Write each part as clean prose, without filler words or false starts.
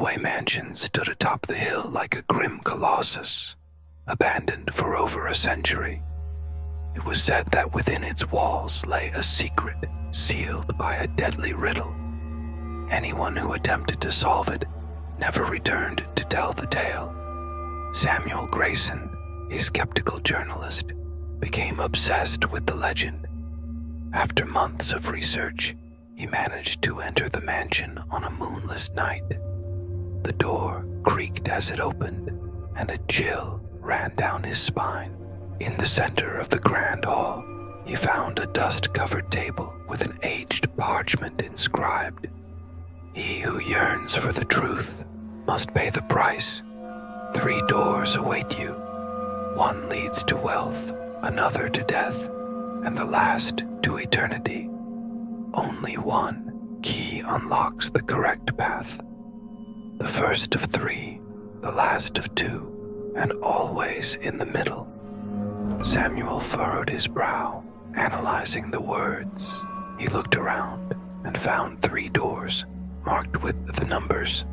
Holloway Mansion stood atop the hill like a grim colossus, abandoned for over a century. It was said that within its walls lay a secret sealed by a deadly riddle. Anyone who attempted to solve it never returned to tell the tale. Samuel Grayson, a skeptical journalist, became obsessed with the legend. After months of research, he managed to enter the mansion on a moonless night. The door creaked as it opened, and a chill ran down his spine. In the center of the grand hall, he found a dust-covered table with an aged parchment inscribed, "He who yearns for the truth must pay the price. 3 doors await you. One leads to wealth, another to death, and the last to eternity. Only one key unlocks the correct path. The first of 3, the last of 2, and always in the middle." Samuel furrowed his brow, analyzing the words. He looked around and found 3 doors marked with the numbers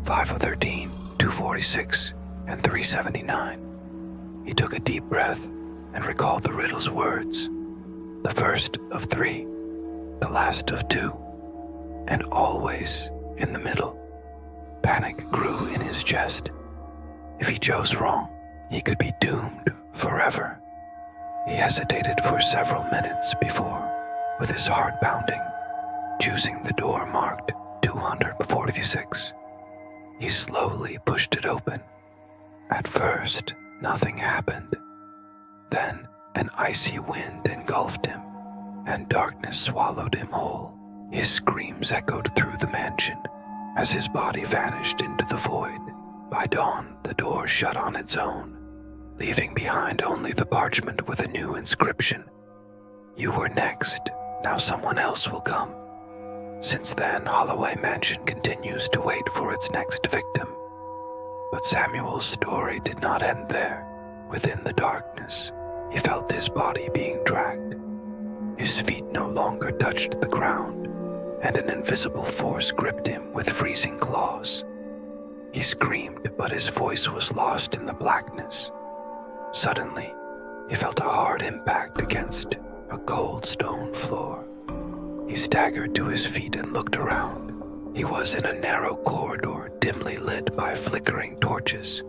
513, 246, and 379. He took a deep breath and recalled the riddle's words. The first of 3, the last of 2, and always in the middle. Panic grew in his chest. If he chose wrong, he could be doomed forever. He hesitated for several minutes before, with his heart pounding, choosing the door marked 246. He slowly pushed it open. At first, nothing happened. Then, an icy wind engulfed him, and darkness swallowed him whole. His screams echoed through the mansion as his body vanished into the void. By dawn, the door shut on its own, leaving behind only the parchment with a new inscription. "You were next, now someone else will come." Since then, Holloway Mansion continues to wait for its next victim. But Samuel's story did not end there. Within the darkness, he felt his body being dragged. His feet no longer touched the ground, and an invisible force gripped him with freezing claws. He screamed, but his voice was lost in the blackness. Suddenly, he felt a hard impact against a cold stone floor. He staggered to his feet and looked around. He was in a narrow corridor dimly lit by flickering torches.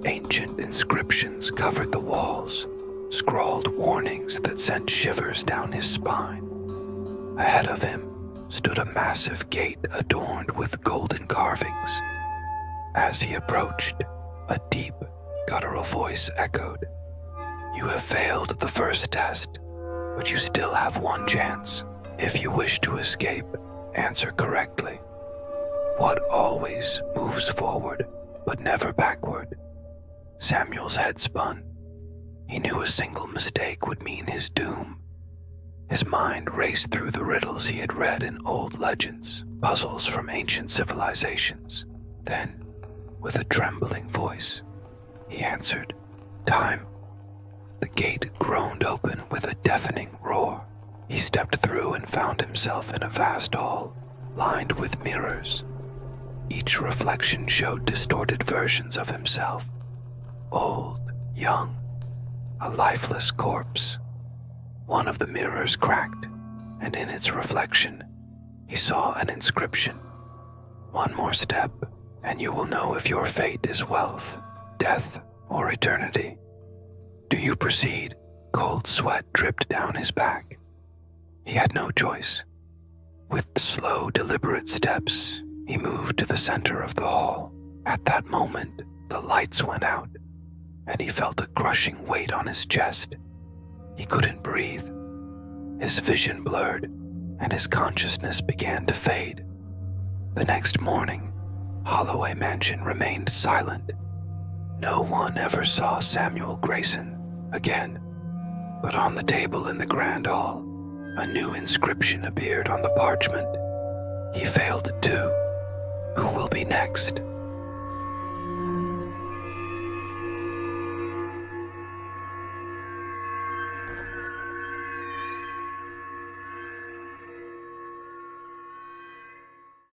Ancient inscriptions covered the walls, scrawled warnings that sent shivers down his spine. Ahead of him stood a massive gate adorned with golden carvings. As he approached, a deep, guttural voice echoed, "You have failed the first test, but you still have one chance. If you wish to escape, answer correctly. What always moves forward, but never backward?" Samuel's head spun. He knew a single mistake would mean his doom. His mind raced through the riddles he had read in old legends, puzzles from ancient civilizations. Then, with a trembling voice, he answered, "Time." The gate groaned open with a deafening roar. He stepped through and found himself in a vast hall, lined with mirrors. Each reflection showed distorted versions of himself. Old, young, a lifeless corpse. One of the mirrors cracked, and in its reflection, he saw an inscription. "One more step, and you will know if your fate is wealth, death, or eternity. Do you proceed?" Cold sweat dripped down his back. He had no choice. With slow, deliberate steps, he moved to the center of the hall. At that moment, the lights went out, and he felt a crushing weight on his chest. He couldn't breathe. His vision blurred, and his consciousness began to fade. The next morning, Holloway Mansion remained silent. No one ever saw Samuel Grayson again. But on the table in the grand hall, a new inscription appeared on the parchment. "He failed too. Who will be next?"